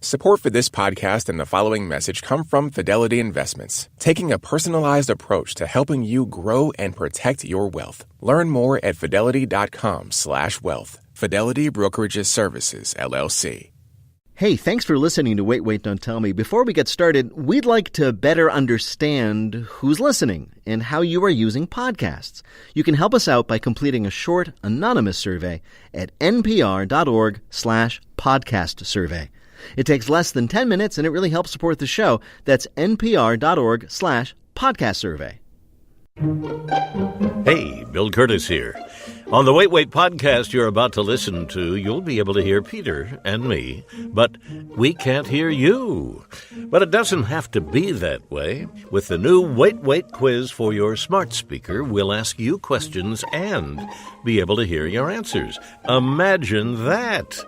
Support for this podcast and the following message come from Fidelity Investments, taking a personalized approach to helping you grow and protect your wealth. Learn more at fidelity.com/wealth. Fidelity Brokerages Services, LLC. Hey, thanks for listening to Wait, Don't Tell Me. Before we get started, we'd like to better understand who's listening and how you are using podcasts. You can help us out by completing a short, anonymous survey at npr.org/podcast survey. It takes less than 10 minutes and it really helps support the show. That's npr.org/podcast survey. Hey, Bill Curtis here. On the Wait podcast you're about to listen to, you'll be able to hear Peter and me, but we can't hear you. But it doesn't have to be that way. With the new Wait quiz for your smart speaker, we'll ask you questions and be able to hear your answers. Imagine that!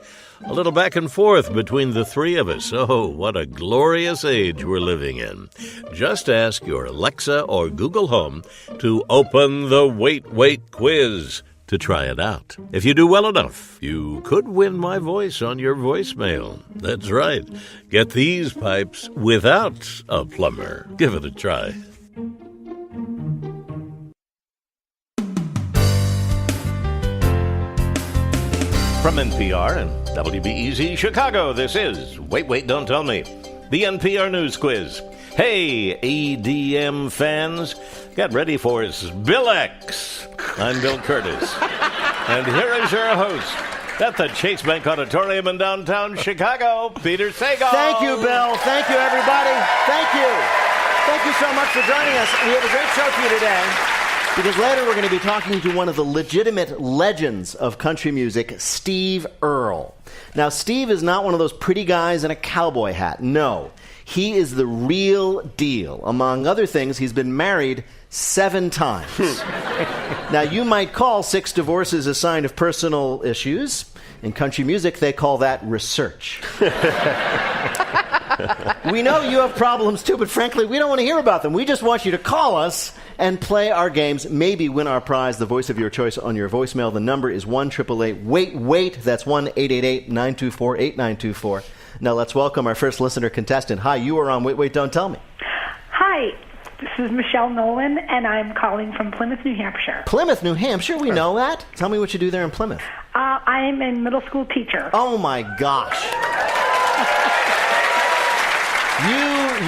A little back and forth between the three of us. Oh, what a glorious age we're living in. Just ask your Alexa or Google Home to open the Wait quiz to try it out. If you do well enough, you could win my voice on your voicemail. That's right. Get these pipes without a plumber. Give it a try. From NPR and WBEZ Chicago, this is Wait, Don't Tell Me, the NPR News Quiz. Hey, EDM fans, get ready for Bill X. I'm Bill Curtis, and here is your host at the Chase Bank Auditorium in downtown Chicago, Peter Sagal. Thank you, Bill. Thank you, everybody. Thank you. Thank you so much for joining us. We have a great show for you today, because later we're going to be talking to one of the legitimate legends of country music, Steve Earle. Now, Steve is not one of those pretty guys in a cowboy hat. No, he is the real deal. Among other things, he's been married 7 times. Now, you might call 6 divorces a sign of personal issues. In country music, they call that research. We know you have problems too, but frankly, we don't want to hear about them. We just want you to call us and play our games, maybe win our prize, the voice of your choice, on your voicemail. The number is 1-888-WAIT. That's 1-888-924-8924. Now let's welcome our first listener contestant. Hi, you are on Wait, Don't Tell Me. Hi, this is Michelle Nolan, and I'm calling from Plymouth, New Hampshire. Plymouth, New Hampshire? We know that. Tell me what you do there in Plymouth. I'm a middle school teacher. Oh, my gosh.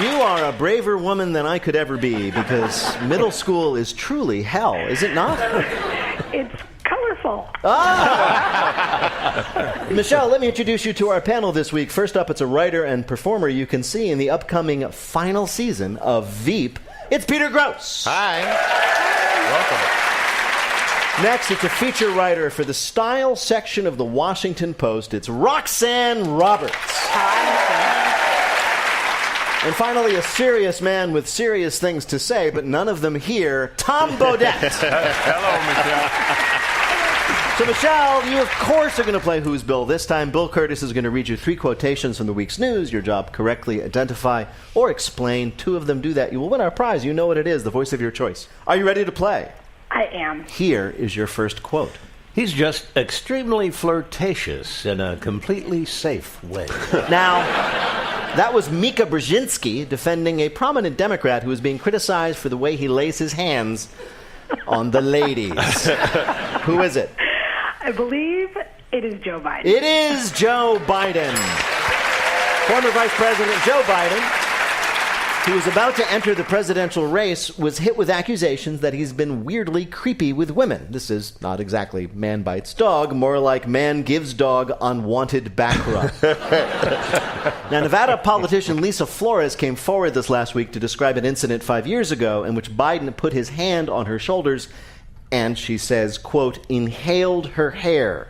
You are a braver woman than I could ever be, because middle school is truly hell, is it not? It's colorful. Michelle, let me introduce you to our panel this week. First up, it's a writer and performer you can see in the upcoming final season of Veep. It's Peter Gross. Hi. Welcome. Next, it's a feature writer for the style section of the Washington Post. It's Roxanne Roberts. Hi. And finally, a serious man with serious things to say, but none of them here, Tom Bodette. Hello, Michelle. So, Michelle, you, of course, are going to play Who's Bill. This time, Bill Curtis is going to read you 3 quotations from the week's news. Your job, correctly identify or explain 2 of them. Do that. You will win our prize. You know what it is, the voice of your choice. Are you ready to play? I am. Here is your first quote. He's just extremely flirtatious in a completely safe way. Now, that was Mika Brzezinski defending a prominent Democrat who is being criticized for the way he lays his hands on the ladies. Who is it? I believe it is Joe Biden. It is Joe Biden. Former Vice President Joe Biden, who was about to enter the presidential race, was hit with accusations that he's been weirdly creepy with women. This is not exactly man bites dog, more like man gives dog unwanted back rub. Now, Nevada politician Lisa Flores came forward this last week to describe an incident 5 years ago in which Biden put his hand on her shoulders and, she says, quote, inhaled her hair.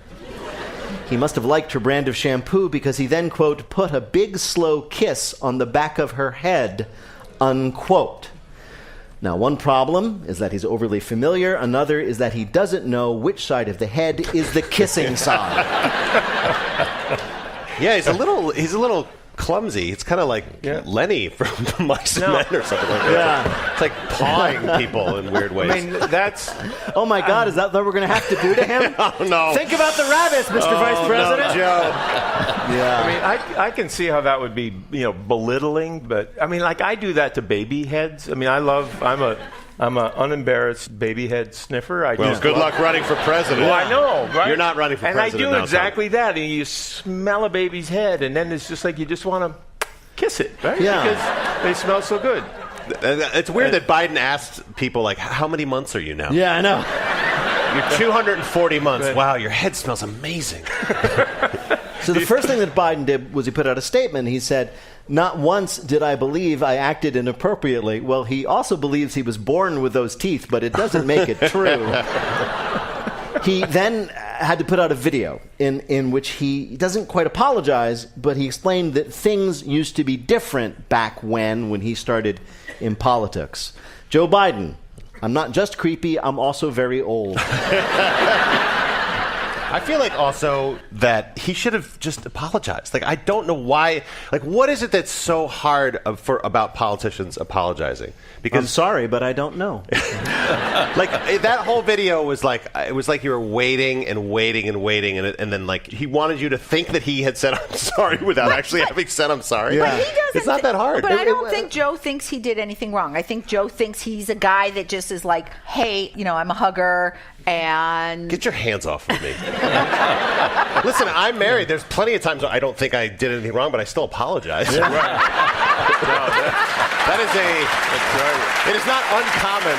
He must have liked her brand of shampoo because he then, quote, put a big slow kiss on the back of her head, unquote. Now, one problem is that he's overly familiar. Another is that he doesn't know which side of the head is the kissing side. Yeah, he's a little clumsy. It's kind of like Lenny from Mice and Men or something like that. Yeah. It's like pawing people in weird ways. I mean, that's... Oh, my God, is that what we're going to have to do to him? Oh, no. Think about the rabbits, Mr. Vice President. No, Joe. Yeah. I mean, I can see how that would be, belittling, but I mean, like I do that to baby heads. I mean, I'm a unembarrassed baby head sniffer. Good luck running for president. Well, I know, right? You're not running for president. And I do exactly that. And you smell a baby's head, and then it's just like you just want to kiss it, right? Yeah. Because they smell so good. It's weird that Biden asked people, like, how many months are you now? Yeah, I know. You're 240 months. Wow, your head smells amazing. So the first thing that Biden did was he put out a statement. He said, "Not once did I believe I acted inappropriately." Well, he also believes he was born with those teeth, but it doesn't make it true. He then had to put out a video in which he doesn't quite apologize, but he explained that things used to be different back when he started in politics. Joe Biden, I'm not just creepy, I'm also very old. I feel like also that he should have just apologized. Like, I don't know why. Like, what is it that's so hard about politicians apologizing? Because I'm sorry, but I don't know. Like, that whole video was like, it was like you were waiting and waiting and waiting, and then like he wanted you to think that he had said I'm sorry without actually having said I'm sorry. Yeah. But he doesn't. It's not that hard. But I don't think Joe thinks he did anything wrong. I think Joe thinks he's a guy that just is like, hey, I'm a hugger. And get your hands off of me. Listen, I'm married. There's plenty of times I don't think I did anything wrong, but I still apologize. Yeah. Right. That's right. It is not uncommon.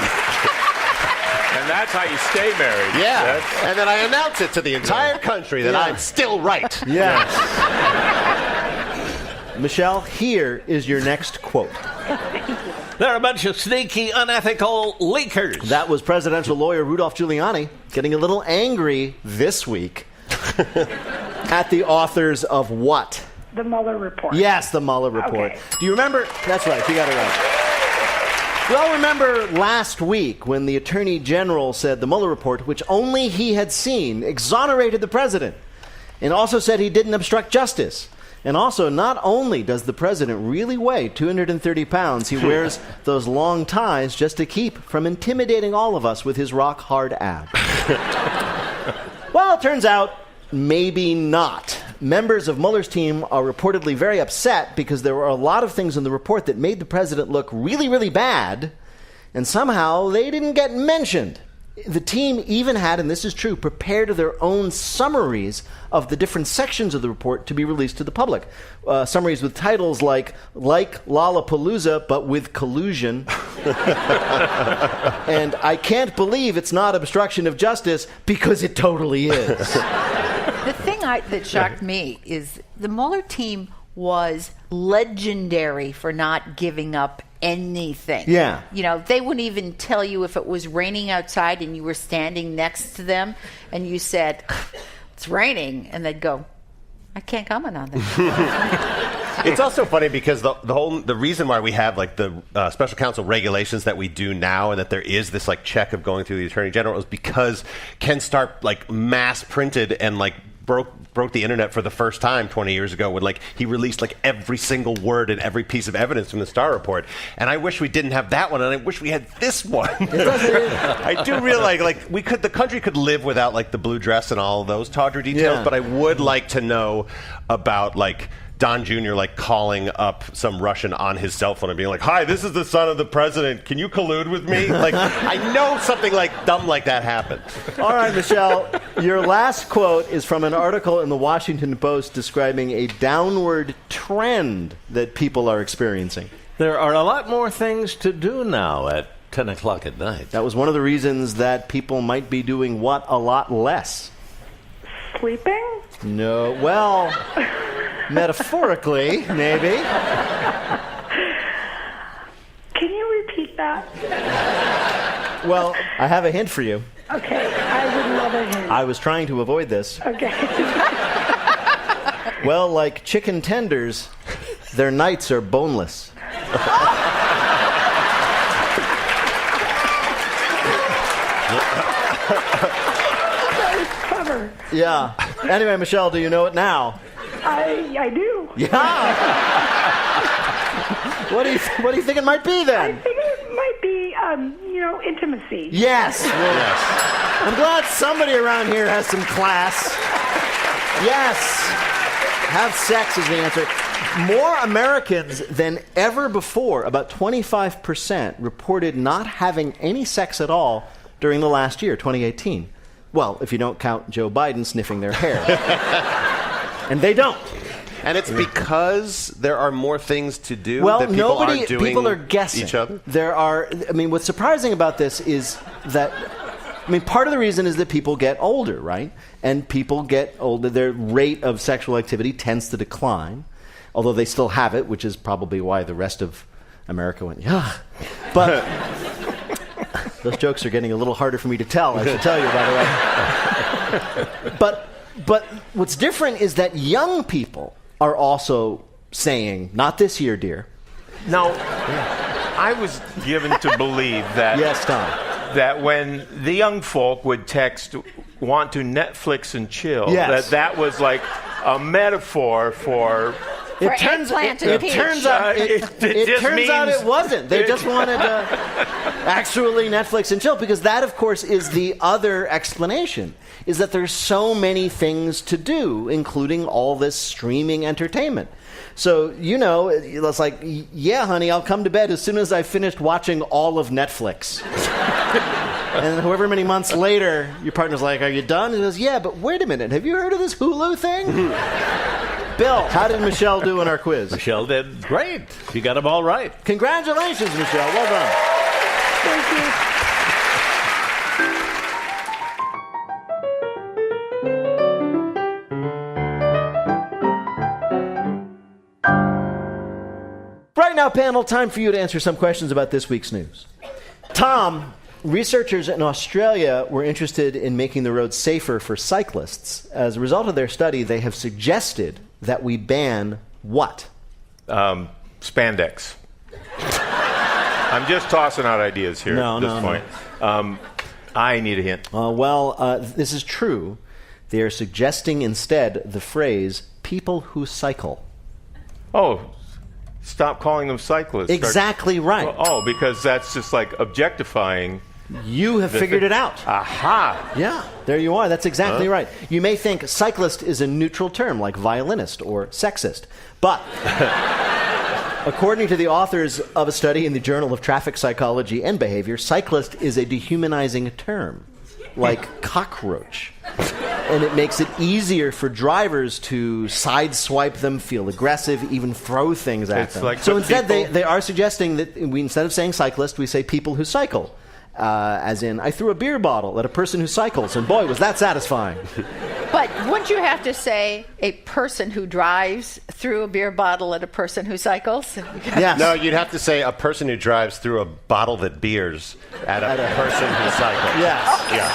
And that's how you stay married. Yeah. And then I announce it to the entire country that I'm still right. Yes. Michelle, here is your next quote. They're a bunch of sneaky, unethical leakers. That was presidential lawyer Rudolph Giuliani getting a little angry this week at the authors of what? The Mueller report. Yes, the Mueller report. Okay. Do you remember? That's right, you got it right. We all remember last week when the Attorney General said the Mueller report, which only he had seen, exonerated the president, and also said he didn't obstruct justice. And also, not only does the president really weigh 230 pounds, he wears those long ties just to keep from intimidating all of us with his rock-hard abs. Well, it turns out, maybe not. Members of Mueller's team are reportedly very upset because there were a lot of things in the report that made the president look really, really bad, and somehow they didn't get mentioned. The team even had, and this is true, prepared their own summaries of the different sections of the report to be released to the public. Summaries with titles like Lollapalooza, but with collusion. And I can't believe it's not obstruction of justice, because it totally is. The thing that shocked me is the Mueller team was legendary for not giving up anything. Yeah. They wouldn't even tell you if it was raining outside and you were standing next to them and you said, it's raining, and they'd go, I can't comment on that. It's also funny because the reason why we have like the special counsel regulations that we do now, and that there is this like check of going through the Attorney General, is because Ken Stark like mass printed and like broke the internet for the first time 20 years ago when like he released like every single word and every piece of evidence from the Starr report. And I wish we didn't have that one, and I wish we had this one. I do realize the country could live without like the blue dress and all of those tawdry details, but I would like to know about like Don Jr. like calling up some Russian on his cell phone and being like, "Hi, this is the son of the president. Can you collude with me?" Like, I know something like dumb like that happened. All right, Michelle, your last quote is from an article in the Washington Post describing a downward trend that people are experiencing. There are a lot more things to do now at 10 o'clock at night. That was one of the reasons that people might be doing what a lot less. Sleeping? No, well, metaphorically, maybe. Can you repeat that? Well, I have a hint for you. Okay, I would love a hint. I was trying to avoid this. Okay. Well, like chicken tenders, their nights are boneless. That is clever. Yeah. Anyway, Michelle, do you know it now? I do. Yeah. What do you think it might be then? I think it might be, intimacy. Yes. Yes. I'm glad somebody around here has some class. Yes. Have sex is the answer. More Americans than ever before, about 25%, reported not having any sex at all during the last year, 2018. Well, if you don't count Joe Biden sniffing their hair. And they don't. And it's because there are more things to do well, that people aren't doing people are guessing. each other? What's surprising about this is that, part of the reason is that people get older, right? And people get older, their rate of sexual activity tends to decline, although they still have it, which is probably why the rest of America went, yeah. But those jokes are getting a little harder for me to tell, I should tell you, by the way. But what's different is that young people are also saying, not this year, dear. Now, I was given to believe that... Yes, Tom. That when the young folk would text, want to Netflix and chill, yes. that was like a metaphor for... It turns out it wasn't. They just wanted to actually Netflix and chill, because that, of course, is the other explanation, is that there's so many things to do, including all this streaming entertainment. So, it's like, yeah, honey, I'll come to bed as soon as I've finished watching all of Netflix. And however many months later, your partner's like, are you done? And he goes, yeah, but wait a minute. Have you heard of this Hulu thing? Bill, how did Michelle do in our quiz? Michelle did great. She got them all right. Congratulations, Michelle. Well done. Thank you. Right now, panel, time for you to answer some questions about this week's news. Tom, researchers in Australia were interested in making the roads safer for cyclists. As a result of their study, they have suggested that we ban what? Spandex. I'm just tossing out ideas here at this point. I need a hint. This is true. They are suggesting instead the phrase, people who cycle. Oh, stop calling them cyclists. Exactly right. Because that's just like objectifying. You have figured it out. Aha. Yeah, there you are. That's exactly right. You may think cyclist is a neutral term, like violinist or sexist. But according to the authors of a study in the Journal of Traffic Psychology and Behavior, cyclist is a dehumanizing term, like cockroach. And it makes it easier for drivers to sideswipe them, feel aggressive, even throw things at them. Like so instead, they are suggesting that instead of saying cyclist, we say people who cycle. As in, I threw a beer bottle at a person who cycles, and boy, was that satisfying. But wouldn't you have to say a person who drives threw a beer bottle at a person who cycles? Yes. No, you'd have to say a person who drives threw a bottle that beers at a person who cycles. Yes. Yeah.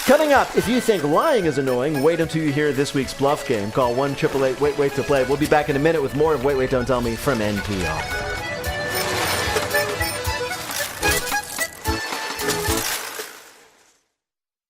Coming up, if you think lying is annoying, wait until you hear this week's bluff game. Call 1-888-WAIT-WAIT to play. We'll be back in a minute with more of Wait, Wait, Don't Tell Me from NPR.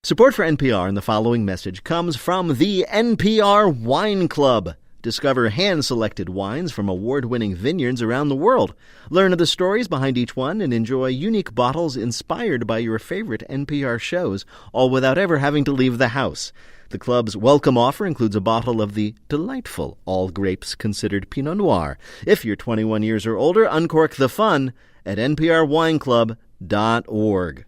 Support for NPR and the following message comes from the NPR Wine Club. Discover hand-selected wines from award-winning vineyards around the world. Learn the stories behind each one and enjoy unique bottles inspired by your favorite NPR shows, all without ever having to leave the house. The club's welcome offer includes a bottle of the delightful all-grapes-considered Pinot Noir. If you're 21 years or older, uncork the fun at nprwineclub.org.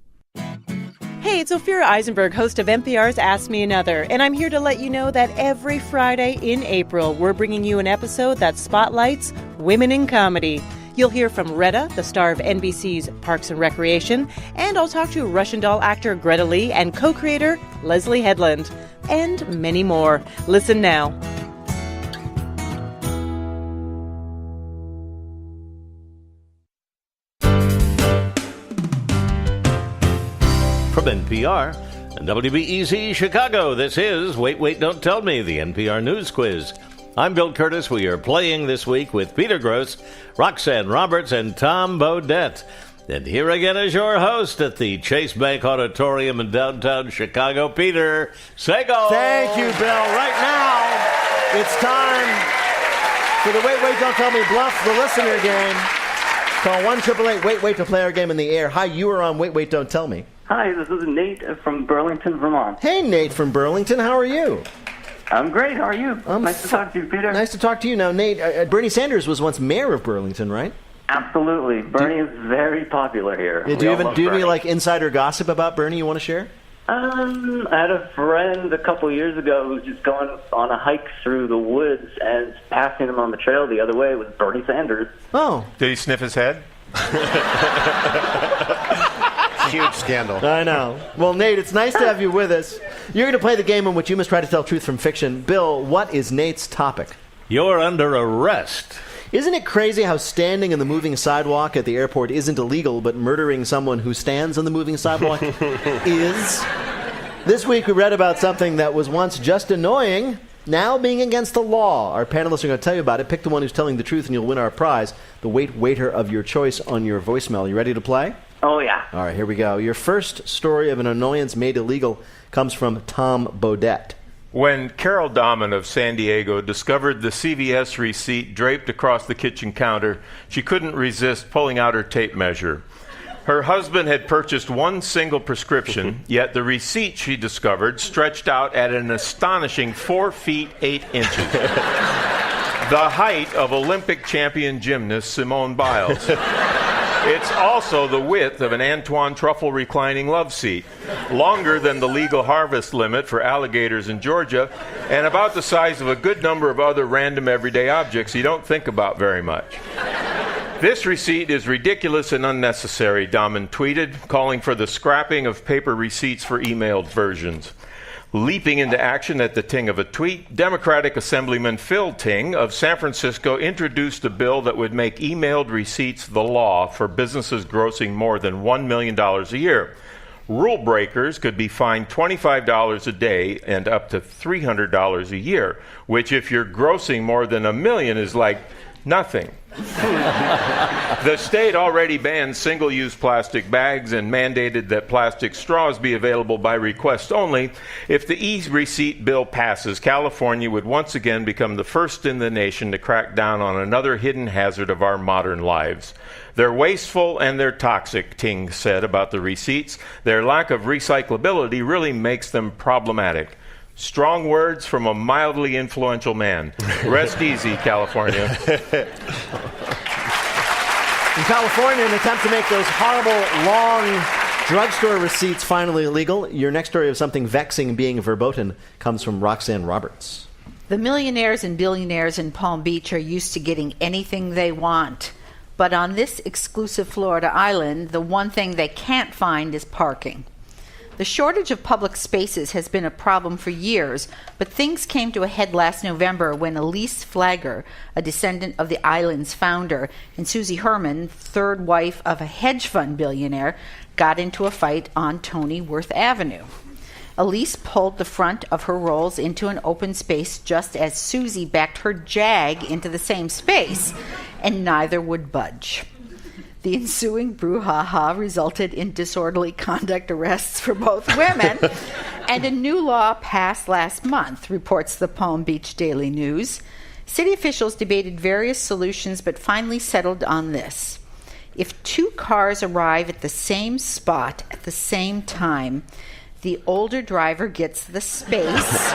Hey, it's Ophira Eisenberg, host of NPR's Ask Me Another, and I'm here to let you know that every Friday in April, we're bringing you an episode that spotlights women in comedy. You'll hear from Retta, the star of NBC's Parks and Recreation, and I'll talk to Russian doll actor Greta Lee and co-creator Leslie Headland, and many more. Listen now. From NPR and WBEZ Chicago, this is Wait, Wait, Don't Tell Me, the NPR News Quiz. I'm Bill Curtis. We are playing this week with Peter Gross, Roxanne Roberts, and Tom Bodette. And here again is your host at the Chase Bank Auditorium in downtown Chicago, Peter Sagal. Thank you, Bill. Right now, it's time For the Wait, Don't Tell Me Bluff, the listener game. Call 1-888-WAIT-WAIT to play our game in the air. Hi, you are on Wait, Don't Tell Me. Hi, this is Nate from Burlington, Vermont. Hey, Nate from Burlington. How are you? I'm great. How are you? Nice to talk to you, Peter. Nice to talk to you. Now, Nate, Bernie Sanders was once mayor of Burlington, right? Absolutely. Bernie is very popular here. Yeah, do you have any like insider gossip about Bernie you want to share? I had a friend a couple years ago who was just going on a hike through the woods, and passing him on the trail the other way was Bernie Sanders. Oh. Did he sniff his head? Huge scandal. I know. Well, Nate, it's nice to have you with us. You're going to play the game in which you must try to tell truth from fiction. Bill, what is Nate's topic? You're under arrest. Isn't it crazy how standing on the moving sidewalk at the airport isn't illegal, but murdering someone who stands on the moving sidewalk is? This week we read about something that was once just annoying, now being against the law. Our panelists are going to tell you about it. Pick the one who's telling the truth and you'll win our prize, the waiter of your choice on your voicemail. You ready to play? Oh, yeah. All right, here we go. Your first story of an annoyance made illegal comes from Tom Bodette. When Carol Dahman of San Diego discovered the CVS receipt draped across the kitchen counter, she couldn't resist pulling out her tape measure. Her husband had purchased one single prescription, yet the receipt, she discovered, stretched out at an astonishing 4 feet 8 inches. The height of Olympic champion gymnast Simone Biles. It's also the width of an Antoine Truffle reclining love seat, longer than the legal harvest limit for alligators in Georgia, and about the size of a good number of other random everyday objects you don't think about very much. This receipt is ridiculous and unnecessary, Dahman tweeted, calling for the scrapping of paper receipts for emailed versions. Leaping into action at the ting of a tweet, Democratic Assemblyman Phil Ting of San Francisco introduced a bill that would make emailed receipts the law for businesses grossing more than $1 million a year. Rule breakers could be fined $25 a day and up to $300 a year, which if you're grossing more than $1 million is like nothing. The state already banned single-use plastic bags and mandated that plastic straws be available by request only. If the e-receipt bill passes, California would once again become the first in the nation to crack down on another hidden hazard of our modern lives. They're wasteful and they're toxic, Ting said about the receipts. Their lack of recyclability really makes them problematic. Strong words from a mildly influential man. Rest easy, California. In California, an attempt to make those horrible, long drugstore receipts finally illegal. Your next story of something vexing being verboten comes from Roxanne Roberts. The millionaires and billionaires in Palm Beach are used to getting anything they want. But on this exclusive Florida island, the one thing they can't find is parking. The shortage of public spaces has been a problem for years, but things came to a head last November when Elise Flagger, a descendant of the island's founder, and Susie Herman, third wife of a hedge fund billionaire, got into a fight on Tony Worth Avenue. Elise pulled the front of her Rolls into an open space just as Susie backed her Jag into the same space, and neither would budge. The ensuing brouhaha resulted in disorderly conduct arrests for both women, and a new law passed last month, reports the Palm Beach Daily News. City officials debated various solutions but finally settled on this. If two cars arrive at the same spot at the same time, the older driver gets the space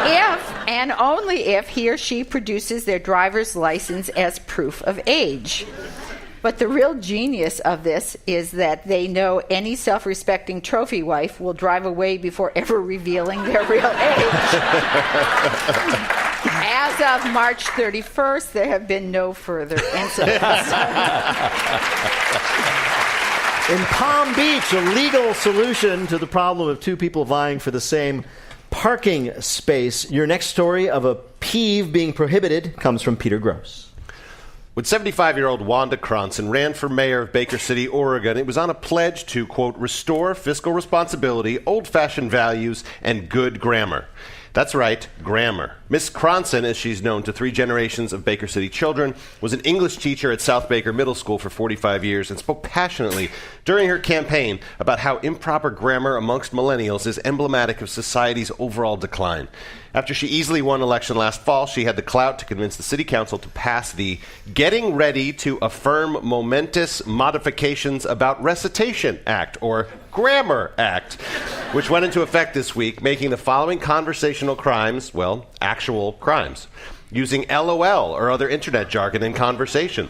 if and only if he or she produces their driver's license as proof of age. But the real genius of this is that they know any self-respecting trophy wife will drive away before ever revealing their real age. As of March 31st, there have been no further incidents. In Palm Beach, a legal solution to the problem of two people vying for the same parking space. Your next story of a peeve being prohibited comes from Peter Gross. When 75-year-old Wanda Cronson ran for mayor of Baker City, Oregon, it was on a pledge to, quote, restore fiscal responsibility, old-fashioned values, and good grammar. That's right, grammar. Miss Cronson, as she's known to 3 generations of Baker City children, was an English teacher at South Baker Middle School for 45 years and spoke passionately during her campaign about how improper grammar amongst millennials is emblematic of society's overall decline. After she easily won election last fall, she had the clout to convince the city council to pass the Getting Ready to Affirm Momentous Modifications About Recitation Act, or Grammar Act, which went into effect this week, making the following conversational crimes, well, actual crimes. Using LOL or other internet jargon in conversation.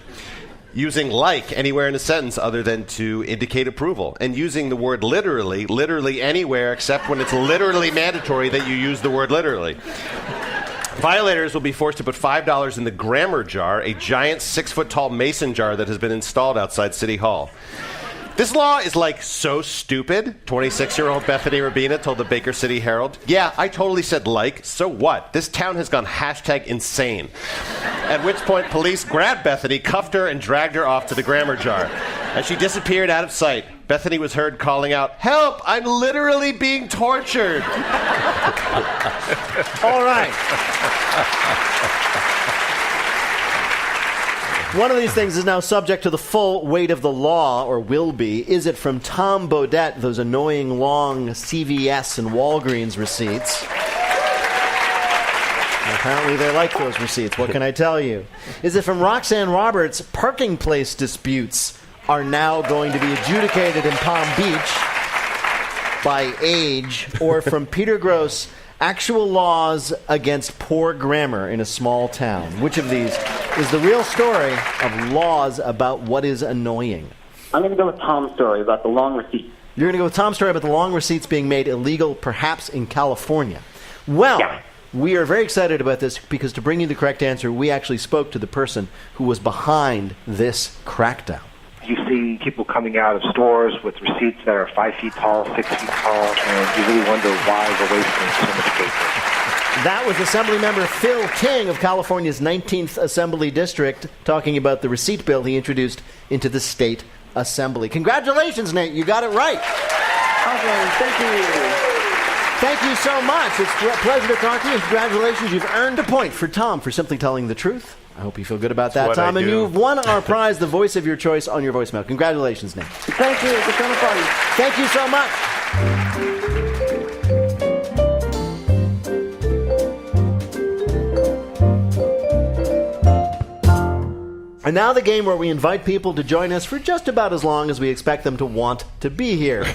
Using like anywhere in a sentence other than to indicate approval, and using the word literally anywhere except when it's literally mandatory that you use the word literally. Violators will be forced to put $5 in the grammar jar, a giant 6-foot-tall mason jar that has been installed outside City Hall. This law is like so stupid, 26-year-old Bethany Rabina told the Baker City Herald. Yeah, I totally said like, so what? This town has gone #insane. At which point police grabbed Bethany, cuffed her, and dragged her off to the grammar jar. As she disappeared out of sight, Bethany was heard calling out, "Help! I'm literally being tortured." All right. One of these things is now subject to the full weight of the law, or will be. Is it from Tom Bodette, those annoying long CVS and Walgreens receipts? Apparently they like those receipts. What can I tell you? Is it from Roxanne Roberts, parking place disputes are now going to be adjudicated in Palm Beach by age? Or from Peter Gross, actual laws against poor grammar in a small town? Which of these is the real story of laws about what is annoying? I'm going to go with Tom's story about the long receipts. You're going to go with Tom's story about the long receipts being made illegal, perhaps in California. Well, yeah. We are very excited about this because to bring you the correct answer, we actually spoke to the person who was behind this crackdown. You see people coming out of stores with receipts that are 5 feet tall, 6 feet tall, and you really wonder why we're wasting so much paper. That was Assemblymember Phil King of California's 19th Assembly District talking about the receipt bill he introduced into the state assembly. Congratulations, Nate. You got it right. Awesome. Thank you. Thank you so much. It's a pleasure to talk to you. Congratulations. You've earned a point for Tom for simply telling the truth. I hope you feel good about that, Tom. And you've won our prize, the voice of your choice, on your voicemail. Congratulations, Nate. Thank you. It's been a fun. Thank you so much. And now the game where we invite people to join us for just about as long as we expect them to want to be here.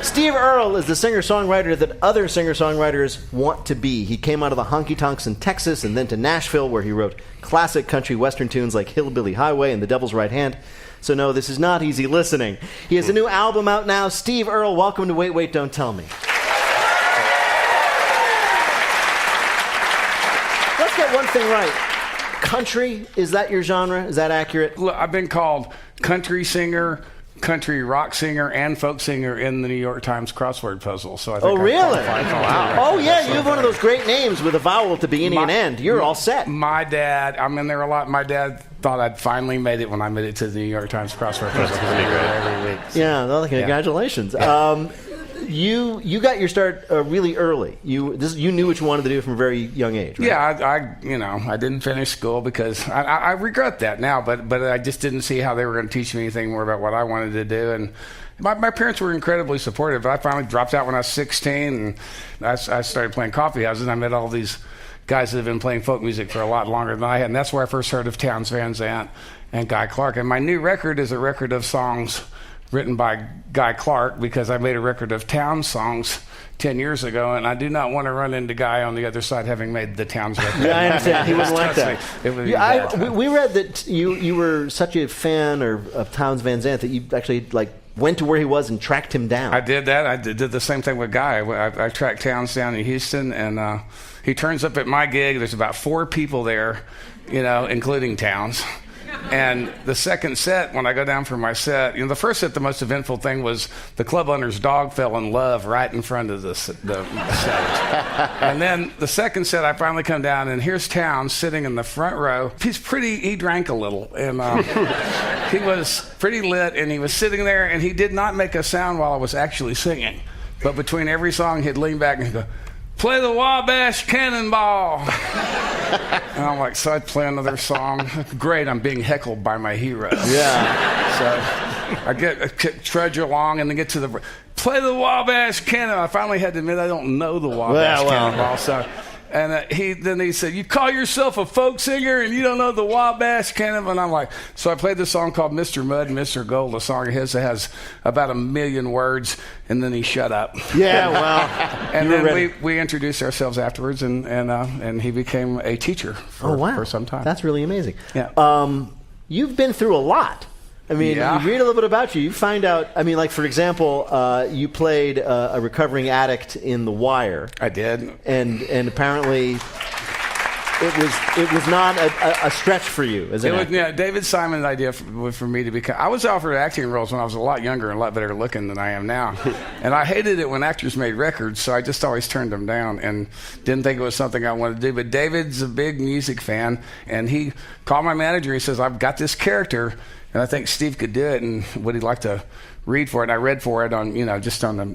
Steve Earle is the singer-songwriter that other singer-songwriters want to be. He came out of the honky-tonks in Texas and then to Nashville, where he wrote classic country western tunes like Hillbilly Highway and The Devil's Right Hand. So no, this is not easy listening. He has a new album out now. Steve Earle, welcome to Wait, Wait, Don't Tell Me. Let's get one thing right. Country, is that your genre? Is that accurate? Look, I've been called country singer, country rock singer, and folk singer in the New York Times crossword puzzle. So I think really? Wow. Oh, yeah, you have one of those great names with a vowel at the beginning and end. You're all set. My dad, I'm in there a lot. My dad thought I'd finally made it when I made it to the New York Times crossword puzzle. Every week. So. Yeah, well, congratulations. Yeah. You got your start really early. You knew what you wanted to do from a very young age, right? Yeah, I didn't finish school because I regret that now, but I just didn't see how they were going to teach me anything more about what I wanted to do. And my parents were incredibly supportive. I finally dropped out when I was 16, and I started playing coffee houses, and I met all these guys that have been playing folk music for a lot longer than I had, and that's where I first heard of Townes Van Zandt and Guy Clark. And my new record is a record of songs written by Guy Clark, because I made a record of Townes songs 10 years ago, and I do not want to run into Guy on the other side having made the Townes record. Yeah, I understand. He wouldn't like that. We read that you were such a fan of Townes Van Zandt that you actually went to where he was and tracked him down. I did that. I did the same thing with Guy. I tracked Townes down in Houston, and he turns up at my gig. There's about 4 people there, including Townes. And the second set, when I go down for my set, the first set, the most eventful thing was the club owner's dog fell in love right in front of the stage. And then the second set, I finally come down, and here's Townes sitting in the front row. He drank a little, and he was pretty lit, and he was sitting there, and he did not make a sound while I was actually singing. But between every song, he'd lean back and he'd go, "Play the Wabash Cannonball." And I'm like, so I'd play another song. Great, I'm being heckled by my hero. Yeah. So I trudge along and then get to the, "Play the Wabash Cannonball." I finally had to admit I don't know the Wabash Cannonball. So And he said, "You call yourself a folk singer and you don't know the Wabash kind of?" And I'm like, so I played this song called Mr. Mud and Mr. Gold, a song of his that has about 1 million words, and then he shut up. Yeah, well. And then we introduced ourselves afterwards, and he became a teacher for some time. That's really amazing. Yeah. You've been through a lot. I mean, Yeah. you read a little bit about you. You find out, I mean, like, for example, you played a recovering addict in The Wire. I did. And apparently it was not a stretch for you as an actor. Yeah, David Simon's idea for me to become... I was offered acting roles when I was a lot younger and a lot better looking than I am now. And I hated it when actors made records, so I just always turned them down and didn't think it was something I wanted to do. But David's a big music fan, and he called my manager. He says, "I've got this character, and I think Steve could do it, and would he like to read for it?" And I read for it on,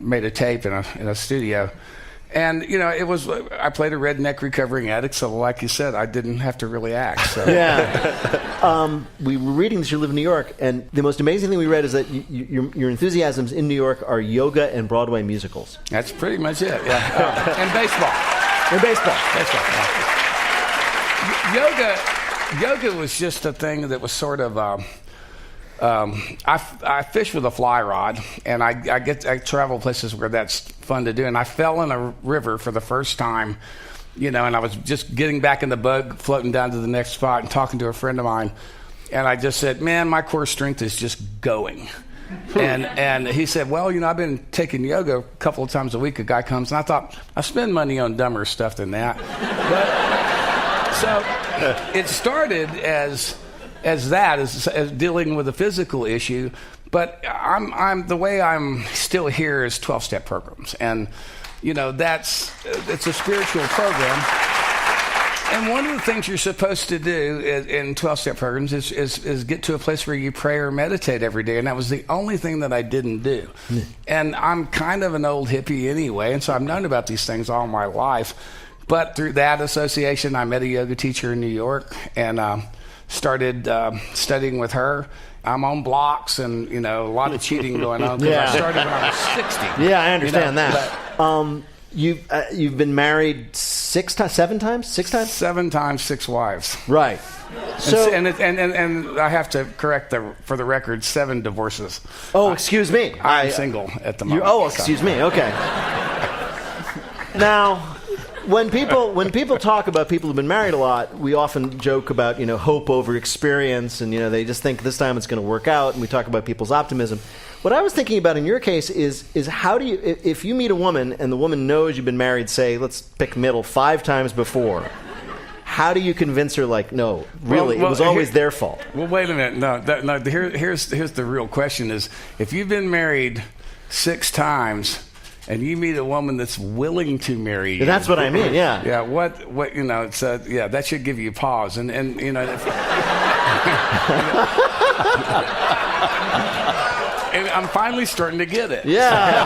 made a tape in a studio. And, it was, I played a redneck recovering addict, so like you said, I didn't have to really act. So. Yeah. We were reading that you live in New York, and the most amazing thing we read is that your enthusiasms in New York are yoga and Broadway musicals. That's pretty much it, yeah. And baseball. And baseball. Yoga was just a thing that was sort of... I fish with a fly rod, and I travel places where that's fun to do. And I fell in a river for the first time, and I was just getting back in the boat, floating down to the next spot, and talking to a friend of mine. And I just said, "Man, my core strength is just going." And he said, "Well, I've been taking yoga a couple of times a week. A guy comes," and I thought, I spend money on dumber stuff than that. But so it started as dealing with a physical issue, but I'm the way I'm still here is 12-step programs, and it's a spiritual program. And one of the things you're supposed to do in 12-step programs is get to a place where you pray or meditate every day, and that was the only thing that I didn't do. And I'm kind of an old hippie anyway, and so I've known about these things all my life. But through that association, I met a yoga teacher in New York, and started studying with her. I'm on blocks and, a lot of cheating going on because I started when I was 60. Yeah, I understand that. You've been married 7 times? 6 times? 7 times, 6 wives. Right. So and I have to correct for the record, 7 divorces. Oh, excuse me. I'm single at the moment. Excuse me. Okay. Now, when people talk about people who've been married a lot, we often joke about hope over experience, and they just think this time it's going to work out, and we talk about people's optimism. What I was thinking about in your case is how do you, if you meet a woman and the woman knows you've been married, say, let's pick middle, 5 times before, how do you convince her, like, no, really, it was always their fault? Well, wait a minute. No. Here's the real question: is if you've been married 6 times. And you meet a woman that's willing to marry you. That's what I mean, yeah. Yeah, what it's that should give you pause. And and I'm finally starting to get it. Yeah.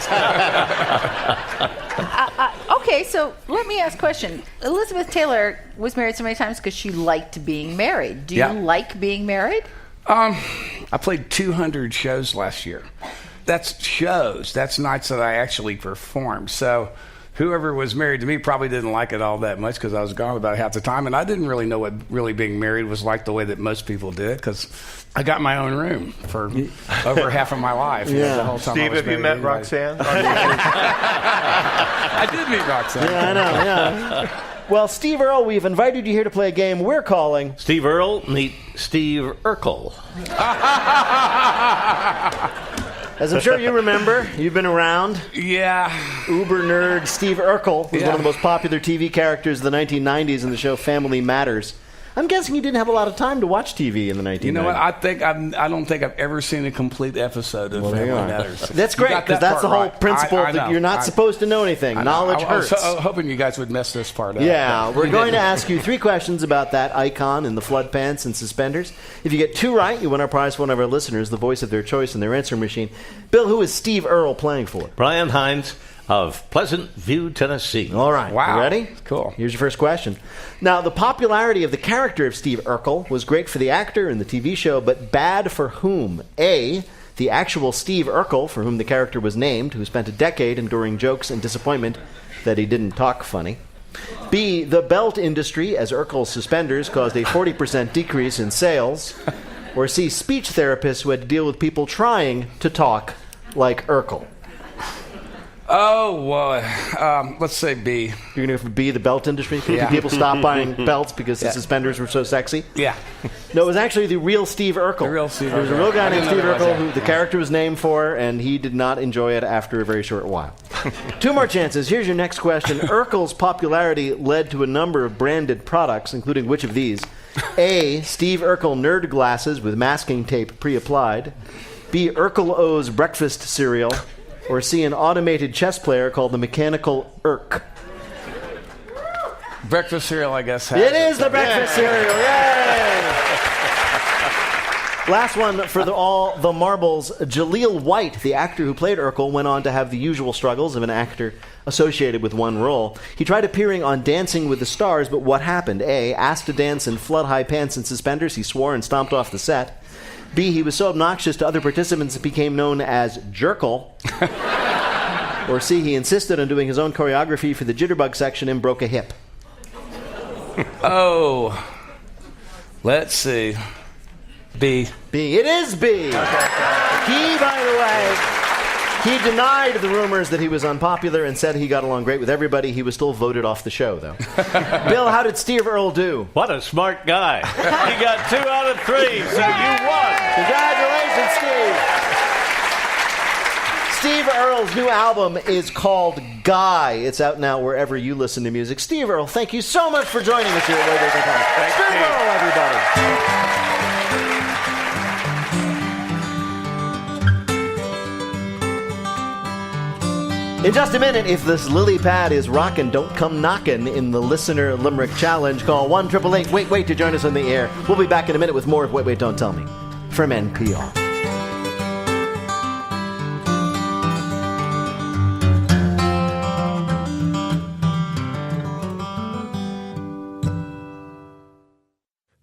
Okay, so let me ask a question. Elizabeth Taylor was married so many times because she liked being married. Do you like being married? I played 200 shows last year. That's shows. That's nights that I actually performed. So whoever was married to me probably didn't like it all that much because I was gone about half the time. And I didn't really know what really being married was like the way that most people did because I got my own room for over half of my life. The whole time Steve, have you met Roxanne? I did meet Roxanne. Yeah, I know, yeah. Well, Steve Earle, we've invited you here to play a game we're calling... Steve Earle, meet Steve Urkel. As I'm sure you remember, you've been around. Yeah. Uber nerd Steve Urkel was one of the most popular TV characters of the 1990s in the show Family Matters. I'm guessing you didn't have a lot of time to watch TV in the 1990s. You know what? I don't think I've ever seen a complete episode of Family Matters. That's great, because that's the whole principle that you're not supposed to know anything. Knowledge hurts. I was hoping you guys would mess this part up. Yeah, we're going to ask you 3 questions about that icon in the flood pants and suspenders. If you get 2 right, you win our prize for one of our listeners, the voice of their choice in their answering machine. Bill, who is Steve Earle playing for? Brian Hines of Pleasant View, Tennessee. All right. Wow. You ready? Cool. Here's your first question. Now, the popularity of the character of Steve Urkel was great for the actor and the TV show, but bad for whom? A, the actual Steve Urkel, for whom the character was named, who spent a decade enduring jokes and disappointment that he didn't talk funny. B, the belt industry, as Urkel's suspenders caused a 40% decrease in sales. Or C, speech therapists who had to deal with people trying to talk like Urkel. Oh, well, let's say B. You're going to go for B, the belt industry? Yeah. People stopped buying belts because the suspenders were so sexy? Yeah. No, it was actually the real Steve Urkel. The real Steve Urkel. There was a real guy named Steve Urkel Urkel who the character was named for, and he did not enjoy it after a very short while. 2 more chances. Here's your next question. Urkel's popularity led to a number of branded products, including which of these? A, Steve Urkel nerd glasses with masking tape pre-applied. B, Urkel O's breakfast cereal. Or C, an automated chess player called the Mechanical Urk. Breakfast cereal, I guess. It is the breakfast cereal. Yay! Last one for all the marbles. Jaleel White, the actor who played Urkel, went on to have the usual struggles of an actor associated with one role. He tried appearing on Dancing with the Stars, but what happened? A, asked to dance in flood-high pants and suspenders, he swore and stomped off the set. B, he was so obnoxious to other participants it became known as Jerkle. Or C, he insisted on doing his own choreography for the jitterbug section and broke a hip. Oh, let's see. B. B. It is B. He, by the way, he denied the rumors that he was unpopular and said he got along great with everybody. He was still voted off the show, though. Bill, how did Steve Earle do? What a smart guy. He got 2 out of 3, so you won. Congratulations, Steve. Steve Earle's new album is called Guy. It's out now wherever you listen to music. Steve Earle, thank you so much for joining us here at Wait Wait Wait. Steve Earle, everybody. In just a minute, if this lily pad is rockin', don't come knockin' in the Listener Limerick Challenge. Call 1-888-WAIT-WAIT to join us on the air. We'll be back in a minute with more of Wait, Wait, Don't Tell Me from NPR.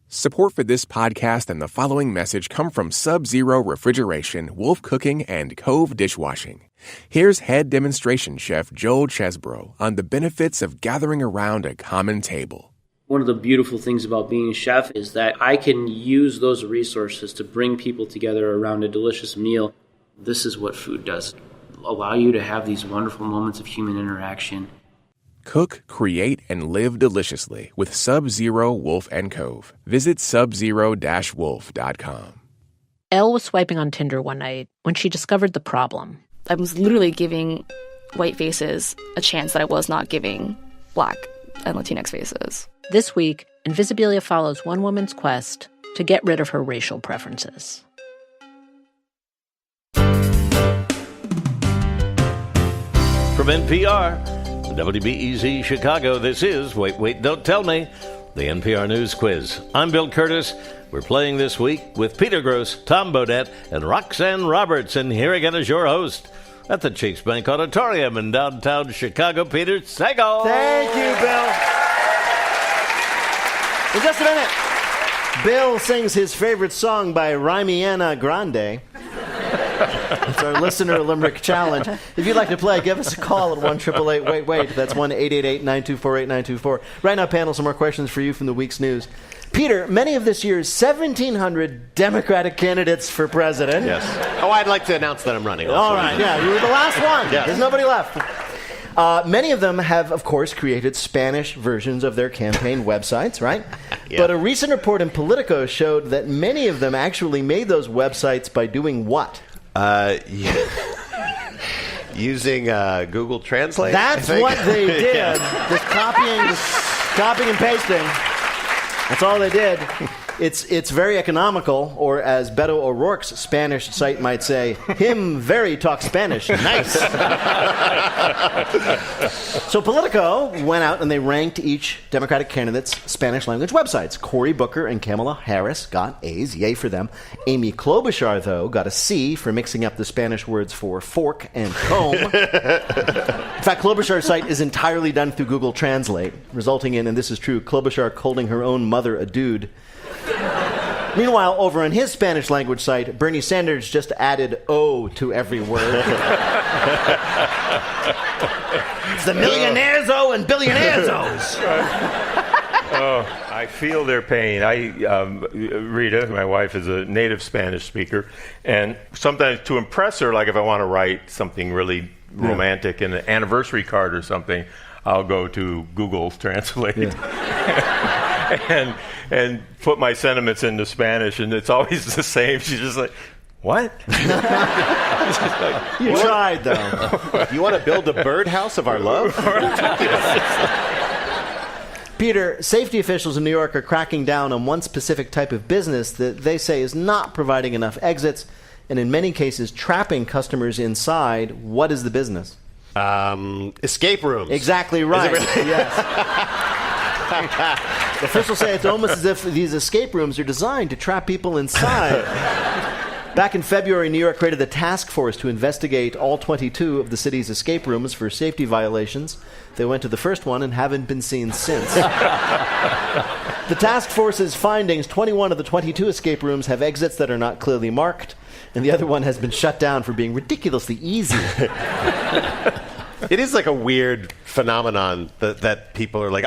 Support for this podcast and the following message come from Sub-Zero Refrigeration, Wolf Cooking, and Cove Dishwashing. Here's head demonstration chef Joel Chesbrough on the benefits of gathering around a common table. One of the beautiful things about being a chef is that I can use those resources to bring people together around a delicious meal. This is what food does. Allow you to have these wonderful moments of human interaction. Cook, create, and live deliciously with Sub-Zero Wolf & Cove. Visit subzero-wolf.com. Elle was swiping on Tinder one night when she discovered the problem. I was literally giving white faces a chance that I was not giving Black and Latinx faces. This week, Invisibilia follows one woman's quest to get rid of her racial preferences. From NPR, WBEZ Chicago, this is Wait, Wait, Don't Tell Me, the NPR News Quiz. I'm Bill Curtis. We're playing this week with Peter Gross, Tom Bodette, and Roxanne Roberts. And here again is your host at the Chase Bank Auditorium in downtown Chicago, Peter Sagal. Thank you, Bill. In just a minute, Bill sings his favorite song by Rymiana Grande. It's our Listener Limerick Challenge. If you'd like to play, give us a call at 1-888-WAIT-WAIT. That's 1-888-924-8924. Right now, panel, some more questions for you from the week's news. Peter, many of this year's 1,700 Democratic candidates for president. Yes. Oh, I'd like to announce that I'm running. Also. All right, yeah, you were the last one. Yes. There's nobody left. Many of them have, of course, created Spanish versions of their campaign websites, right? Yeah. But a recent report in Politico showed that many of them actually made those websites by doing what? Using Google Translate. That's what they did. Yeah. Just copying and pasting. That's all they did. It's very economical, or as Beto O'Rourke's Spanish site might say, him very talk Spanish. Nice. So Politico went out and they ranked each Democratic candidate's Spanish language websites. Cory Booker and Kamala Harris got A's, yay for them. Amy Klobuchar, though, got a C for mixing up the Spanish words for fork and comb. In fact, Klobuchar's site is entirely done through Google Translate, resulting in, and this is true, Klobuchar calling her own mother a dude. Meanwhile, over on his Spanish language site, Bernie Sanders just added O to every word. It's the millionaires-o and billionaires-os. Oh, I feel their pain. Rita, my wife, is a native Spanish speaker, and sometimes to impress her, like if I want to write something really romantic in an anniversary card or something, I'll go to Google Translate and put my sentiments into Spanish, and it's always the same. She's just like, what? You tried, though. You want to build a birdhouse of our love? Peter, safety officials in New York are cracking down on one specific type of business that they say is not providing enough exits, and in many cases trapping customers inside. What is the business? Escape rooms. Exactly right. Is it really? Yes. Officials say it's almost as if these escape rooms are designed to trap people inside. Back in February, New York created a task force to investigate all 22 of the city's escape rooms for safety violations. They went to the first one and haven't been seen since. The task force's findings, 21 of the 22 escape rooms have exits that are not clearly marked, and the other one has been shut down for being ridiculously easy. It is like a weird phenomenon that people are like,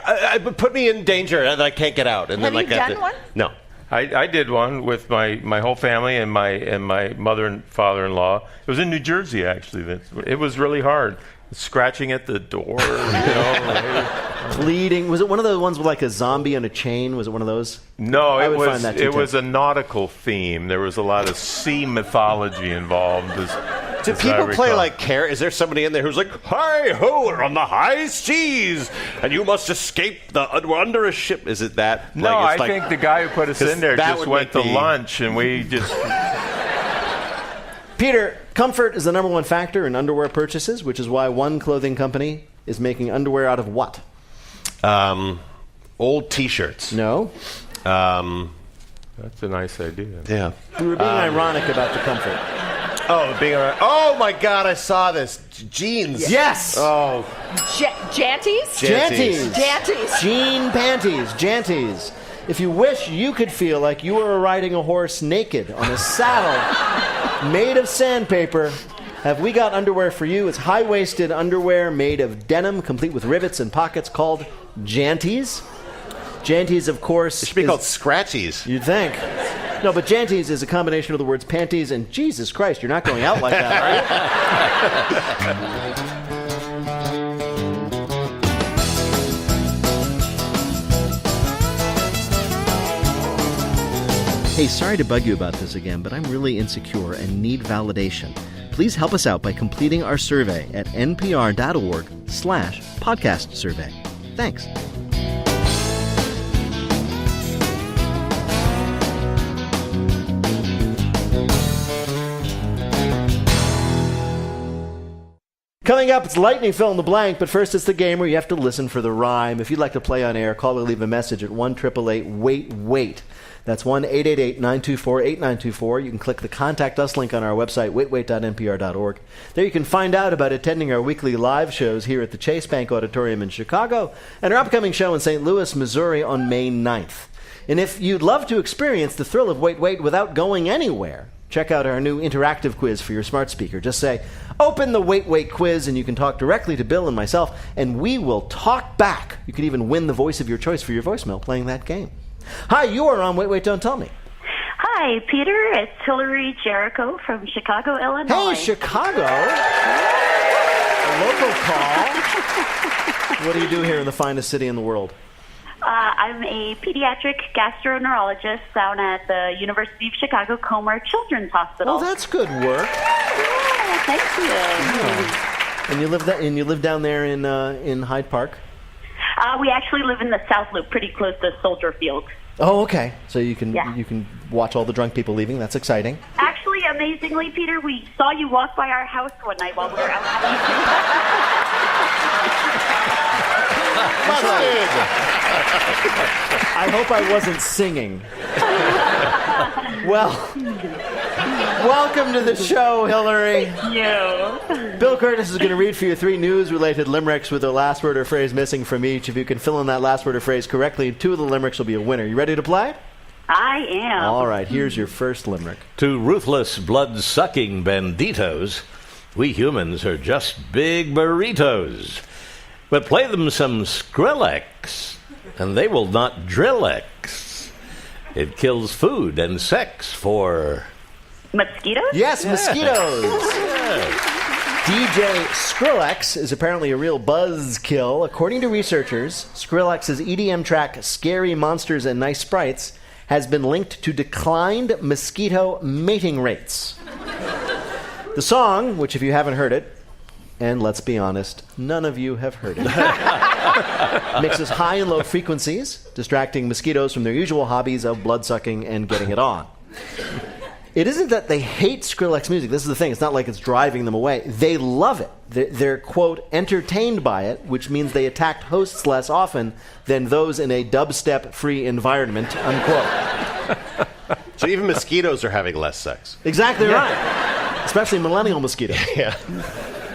put me in danger and I can't get out. And Have then, you done one? No. I did one with my whole family and my mother and father-in-law. It was in New Jersey, actually. It was really hard. Scratching at the door, Pleading. Was it one of the ones with like a zombie on a chain? Was it one of those? No, it was a nautical theme. There was a lot of sea mythology involved. Do people play like care? Is there somebody in there who's like, hi-ho, we're on the high seas, and you must escape, we're under a ship? Is it that? No, I think the guy who put us in there just went to lunch, and we just... Peter, comfort is the number one factor in underwear purchases, which is why one clothing company is making underwear out of what? Old T-shirts. No. That's a nice idea. Yeah. We were being ironic about the comfort. Oh, my God, I saw this. Jeans. Yes. Oh. Janties? Janties. Janties. Jean panties. Janties. If you wish you could feel like you were riding a horse naked on a saddle made of sandpaper, have we got underwear for you? It's high-waisted underwear made of denim, complete with rivets and pockets, called Janties. Janties, of course... It should be called Scratchies. You'd think. No, but Janties is a combination of the words panties and Jesus Christ, you're not going out like that, are you? Hey, sorry to bug you about this again, but I'm really insecure and need validation. Please help us out by completing our survey at npr.org/podcast survey. Thanks. Coming up, it's lightning fill in the blank, but first it's the game where you have to listen for the rhyme. If you'd like to play on air, call or leave a message at 1-888-WAIT-WAIT. That's 1-888-924-8924. You can click the Contact Us link on our website, waitwait.npr.org. There you can find out about attending our weekly live shows here at the Chase Bank Auditorium in Chicago and our upcoming show in St. Louis, Missouri on May 9th. And if you'd love to experience the thrill of Wait, Wait without going anywhere, check out our new interactive quiz for your smart speaker. Just say, open the Wait, Wait quiz, and you can talk directly to Bill and myself, and we will talk back. You can even win the voice of your choice for your voicemail playing that game. Hi, you are on Wait, Wait, Don't Tell Me. Hi, Peter. It's Hillary Jericho from Chicago, Illinois. Hey, Chicago. A local call. What do you do here in the finest city in the world? I'm a pediatric gastroenterologist down at the University of Chicago Comer Children's Hospital. Oh, that's good work. Yeah, thank you. Yeah. And you live down there in Hyde Park? We actually live in the South Loop, pretty close to Soldier Field. Oh, okay. So you can watch all the drunk people leaving. That's exciting. Actually, amazingly, Peter, we saw you walk by our house one night while we were out having I hope I wasn't singing. Well, welcome to the show, Hillary. Thank you. Bill Curtis is going to read for you 3 news-related limericks with a last word or phrase missing from each. If you can fill in that last word or phrase correctly, 2 of the limericks will be a winner. You ready to play? I am. All right, here's your first limerick. To ruthless, blood-sucking banditos, We humans are just big burritos. But play them some Skrillex, and they will not drill-X. It kills food and sex for... Mosquitoes? Yes, mosquitoes. DJ Skrillex is apparently a real buzzkill. According to researchers, Skrillex's EDM track Scary Monsters and Nice Sprites has been linked to declined mosquito mating rates. The song, which if you haven't heard it, and let's be honest, none of you have heard it, mixes high and low frequencies, distracting mosquitoes from their usual hobbies of bloodsucking and getting it on. It isn't that they hate Skrillex music. This is the thing. It's not like it's driving them away. They love it. They're, quote, entertained by it, which means they attack hosts less often than those in a dubstep-free environment, unquote. So even mosquitoes are having less sex. Exactly right. Especially millennial mosquitoes. Yeah.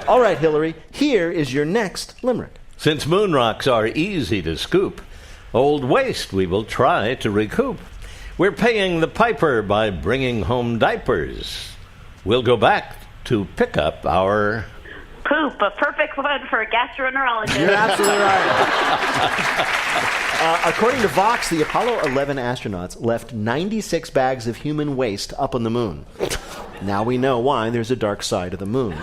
All right, Hillary, here is your next limerick. Since moon rocks are easy to scoop, old waste we will try to recoup. We're paying the piper by bringing home diapers. We'll go back to pick up our... Poop, a perfect one for a gastroenterologist. You're absolutely right. According to Vox, the Apollo 11 astronauts left 96 bags of human waste up on the moon. Now we know why there's a dark side of the moon.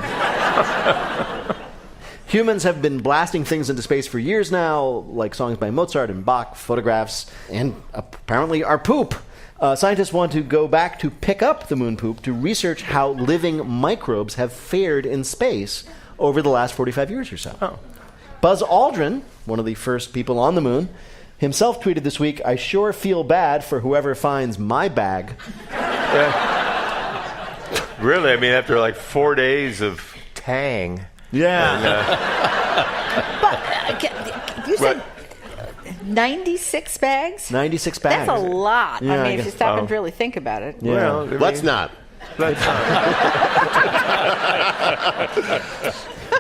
Humans have been blasting things into space for years now, like songs by Mozart and Bach, photographs, and apparently our poop. Scientists want to go back to pick up the moon poop to research how living microbes have fared in space over the last 45 years or so. Oh. Buzz Aldrin, one of the first people on the moon, himself tweeted this week, "I sure feel bad for whoever finds my bag." Really? I mean, after like 4 days of Tang. Yeah. But you said 96 bags? 96 bags. That's a lot. Yeah, I I mean, if you guess- stop and really think about it. Yeah. Well, I Let's mean- not.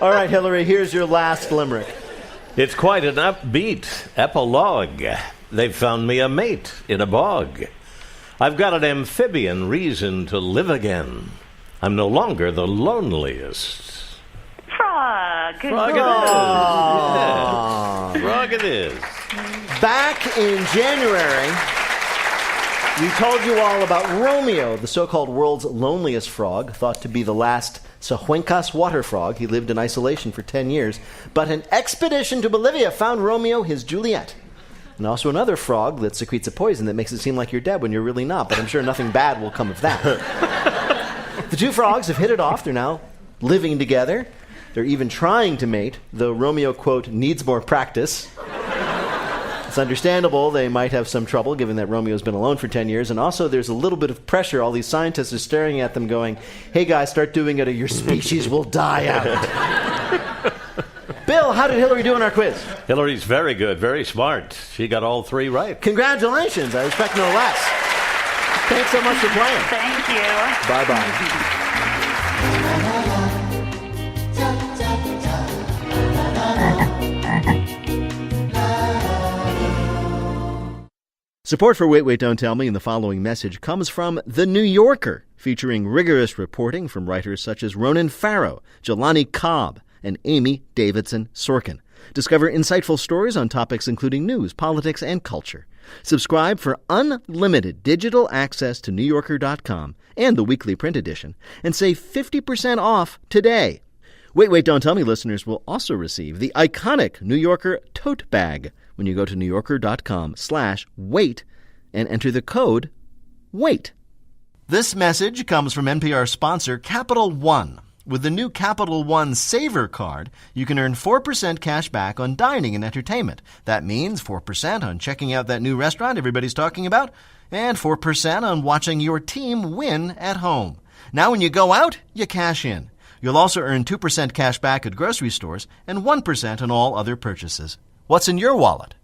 All right, Hillary, here's your last limerick. It's quite an upbeat epilogue. They've found me a mate in a bog. I've got an amphibian reason to live again. I'm no longer the loneliest. Frog. Frog it is. Yeah. Frog it is. Back in January, we told you all about Romeo, the so-called world's loneliest frog, thought to be the last Sahuencas water frog. He lived in isolation for 10 years. But an expedition to Bolivia found Romeo his Juliet. And also another frog that secretes a poison that makes it seem like you're dead when you're really not. But I'm sure nothing bad will come of that. The two frogs have hit it off. They're now living together. They're even trying to mate, though Romeo, quote, needs more practice. It's understandable they might have some trouble, given that Romeo's been alone for 10 years. And also there's a little bit of pressure. All these scientists are staring at them going, hey, guys, start doing it or your species will die out. Bill, how did Hillary do in our quiz? Hillary's very good, very smart. She got all three right. Congratulations. I expect no less. Thanks so much for playing. Thank you. Bye-bye. Support for Wait, Wait, Don't Tell Me and the following message comes from The New Yorker, featuring rigorous reporting from writers such as Ronan Farrow, Jelani Cobb, and Amy Davidson Sorkin. Discover insightful stories on topics including news, politics, and culture. Subscribe for unlimited digital access to NewYorker.com and the weekly print edition, and save 50% off today. Wait, Wait, Don't Tell Me listeners will also receive the iconic New Yorker tote bag when you go to NewYorker.com/wait and enter the code WAIT. This message comes from NPR sponsor Capital One. With the new Capital One Saver Card, you can earn 4% cash back on dining and entertainment. That means 4% on checking out that new restaurant everybody's talking about, and 4% on watching your team win at home. Now when you go out, you cash in. You'll also earn 2% cash back at grocery stores and 1% on all other purchases. What's in your wallet?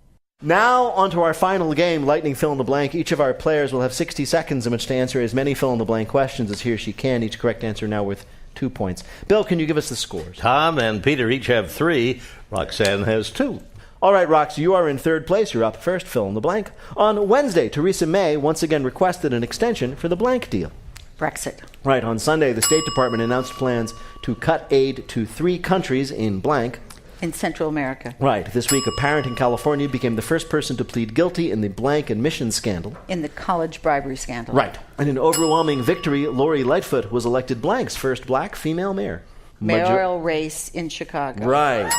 Now, on to our final game, Lightning Fill-in-the-Blank. Each of our players will have 60 seconds in which to answer as many fill-in-the-blank questions as he or she can. Each correct answer now worth 2 points. Bill, can you give us the scores? Tom and Peter each have 3. Roxanne has 2. All right, Rox, you are in third place. You're up first. Fill in the blank. On Wednesday, Theresa May once again requested an extension for the blank deal. Brexit. Right. On Sunday, the State Department announced plans to cut aid to 3 countries in blank. In Central America. Right. This week, a parent in California became the first person to plead guilty in the blank admissions scandal. In the college bribery scandal. Right. In an overwhelming victory, Lori Lightfoot was elected blank's first black female mayor. Mayoral race in Chicago. Right.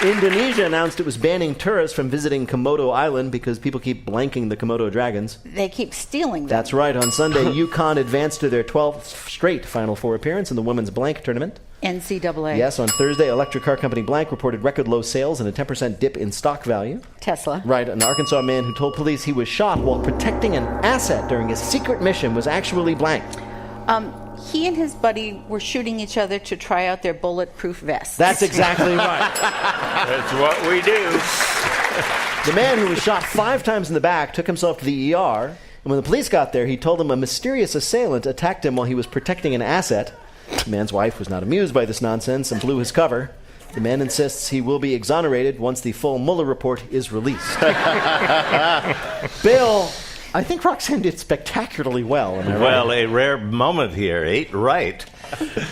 Indonesia announced it was banning tourists from visiting Komodo Island because people keep blanking the Komodo dragons. They keep stealing them. That's right. On Sunday, UConn advanced to their 12th straight Final Four appearance in the women's blank tournament. NCAA. Yes, on Thursday, electric car company Blank reported record low sales and a 10% dip in stock value. Tesla. Right, an Arkansas man who told police he was shot while protecting an asset during his secret mission was actually Blank. He and his buddy were shooting each other to try out their bulletproof vests. That's exactly right. That's what we do. The man who was shot 5 times in the back took himself to the ER, and when the police got there, he told them a mysterious assailant attacked him while he was protecting an asset. The man's wife was not amused by this nonsense and blew his cover. The man insists he will be exonerated once the full Mueller report is released. Bill, I think Roxanne did spectacularly well. Am I right? Well, a rare moment here. 8 right.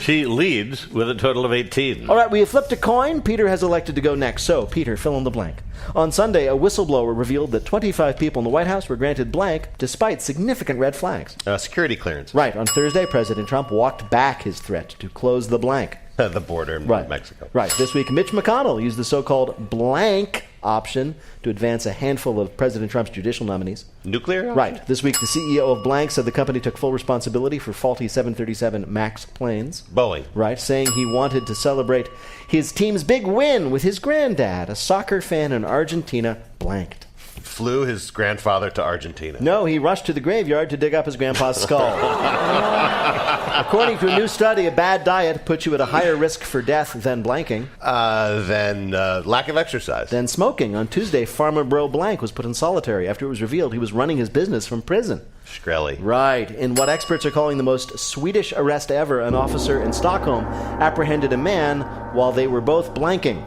She leads with a total of 18. All right, we have flipped a coin. Peter has elected to go next. So, Peter, fill in the blank. On Sunday, a whistleblower revealed that 25 people in the White House were granted blank despite significant red flags. Security clearance. Right. On Thursday, President Trump walked back his threat to close the blank. The border in Mexico. Right. This week, Mitch McConnell used the so-called blank option to advance a handful of President Trump's judicial nominees. Nuclear option? Right. This week, the CEO of Blank said the company took full responsibility for faulty 737 MAX planes. Boeing. Right. Saying he wanted to celebrate his team's big win with his granddad, a soccer fan in Argentina, blanked. Flew his grandfather to Argentina. No, he rushed to the graveyard to dig up his grandpa's skull. According to a new study, a bad diet puts you at a higher risk for death than blanking. Than lack of exercise. Than smoking. On Tuesday, Farmer Bro Blank was put in solitary after it was revealed he was running his business from prison. Shkreli. Right. In what experts are calling the most Swedish arrest ever, an officer in Stockholm apprehended a man while they were both blanking.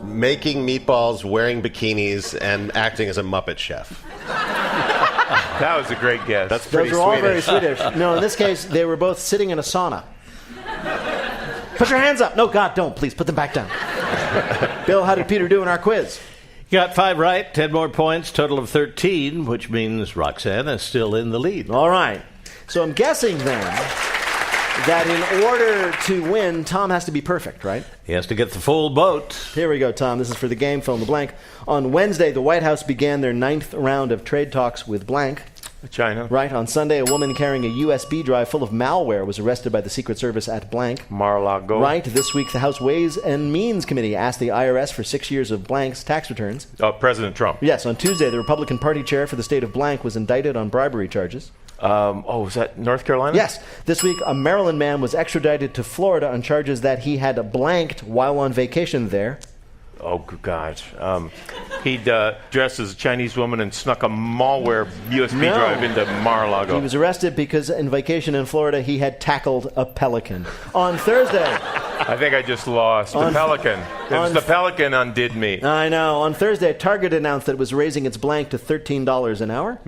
Making meatballs, wearing bikinis, and acting as a Muppet chef. That was a great guess. That's pretty Those are all very Swedish. Swedish. No, in this case, they were both sitting in a sauna. Put your hands up. No, God, don't. Please, put them back down. Bill, how did Peter do in our quiz? Got 5 right, 10 more points, total of 13, which means Roxanne is still in the lead. All right. So I'm guessing then that in order to win, Tom has to be perfect, right? He has to get the full boat. Here we go, Tom. This is for the game, fill in the blank. On Wednesday, the White House began their 9th round of trade talks with blank. China. Right. On Sunday, a woman carrying a USB drive full of malware was arrested by the Secret Service at blank. Mar-a-Lago. Right. This week, the House Ways and Means Committee asked the IRS for 6 years of blank's tax returns. President Trump. Yes. On Tuesday, the Republican Party chair for the state of blank was indicted on bribery charges. Was that North Carolina? Yes. This week, a Maryland man was extradited to Florida on charges that he had blanked while on vacation there. Oh, gosh. He'd dressed as a Chinese woman and snuck a malware USB drive into Mar-a-Lago. He was arrested because in vacation in Florida, he had tackled a pelican. On Thursday... I think I just lost. The pelican. The pelican undid me. I know. On Thursday, Target announced that it was raising its blank to $13 an hour.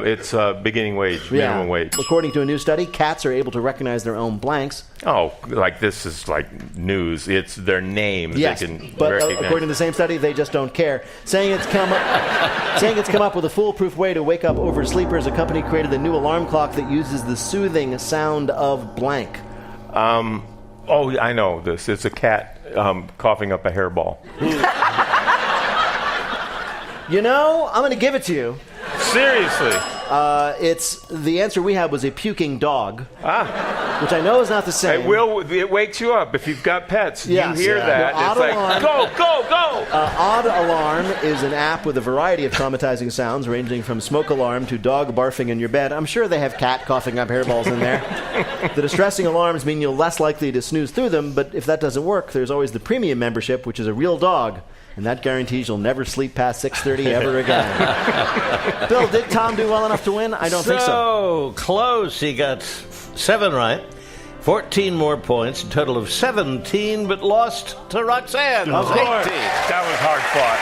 It's beginning wage, minimum wage. According to a new study, cats are able to recognize their own blanks. Oh, like this is like news. It's their names yes, they can but recognize. According to the same study, they just don't care. Saying it's come up with a foolproof way to wake up oversleepers, a company created a new alarm clock that uses the soothing sound of blank. Oh, I know this. It's a cat coughing up a hairball. You know, I'm going to give it to you. Seriously? It's the answer we had was a puking dog, which I know is not the same. It wakes you up if you've got pets. Yes. You hear that? Well, it's like Alarm, go. Odd Alarm is an app with a variety of traumatizing sounds, ranging from smoke alarm to dog barfing in your bed. I'm sure they have cat coughing up hairballs in there. The distressing alarms mean you're less likely to snooze through them, but if that doesn't work, there's always the premium membership, which is a real dog. And that guarantees you'll never sleep past 6:30 ever again. Bill, did Tom do well enough to win? I don't think so. So close. He got 7 right. 14 more points, a total of 17, but lost to Roxanne. Of course. 18. That was hard fought.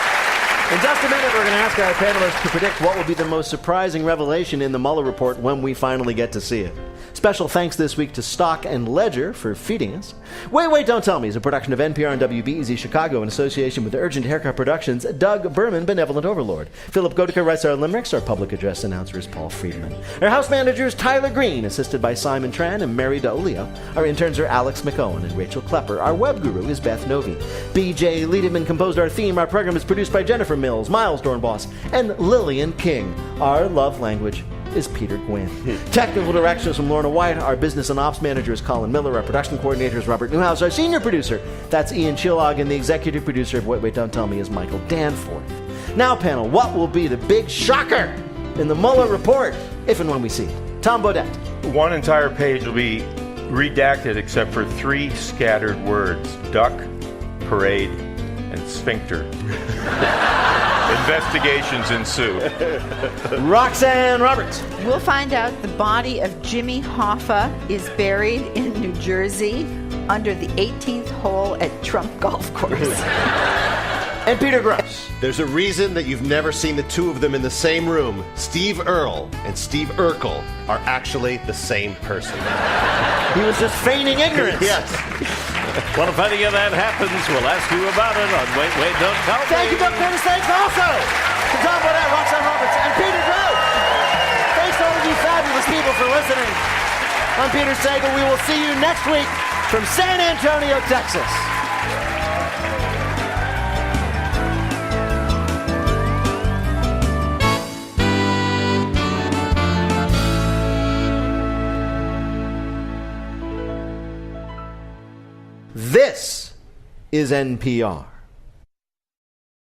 In just a minute, we're going to ask our panelists to predict what will be the most surprising revelation in the Mueller report when we finally get to see it. Special thanks this week to Stock and Ledger for feeding us. Wait, Don't Tell Me is a production of NPR and WBEZ Chicago in association with Urgent Haircut Productions, Doug Berman, Benevolent Overlord. Philip Goedeke writes our limericks. Our public address announcer is Paul Friedman. Our house manager is Tyler Green, assisted by Simon Tran and Mary D'Olio. Our interns are Alex McOwen and Rachel Klepper. Our web guru is Beth Novi. BJ Liedemann composed our theme. Our program is produced by Jennifer Mills, Miles Dornbos, and Lillian King. Our love language is Peter Gwynn. Technical direction is from Lorna White. Our business and ops manager is Colin Miller. Our production coordinator is Robert Newhouse. Our senior producer, that's Ian Chillog, and the executive producer of Wait, Don't Tell Me is Michael Danforth. Now, panel, what will be the big shocker in the Mueller report, if and when we see it? Tom Bodette. One entire page will be redacted except for 3 scattered words: duck, parade, and sphincter. Investigations ensue. Roxanne Roberts. We'll find out the body of Jimmy Hoffa is buried in New Jersey under the 18th hole at Trump Golf Course. And Peter Gross. There's a reason that you've never seen the two of them in the same room. Steve Earle and Steve Urkel are actually the same person. He was just feigning ignorance. Yes. Well, if any of that happens, we'll ask you about it on Wait, Don't Tell Me. Thank you, Doug Curtis. Thanks also to Tom Bodette, Roxanne Roberts, and Peter Gross. Thanks to all of you fabulous people for listening. I'm Peter Sagal. We will see you next week from San Antonio, Texas. This is NPR.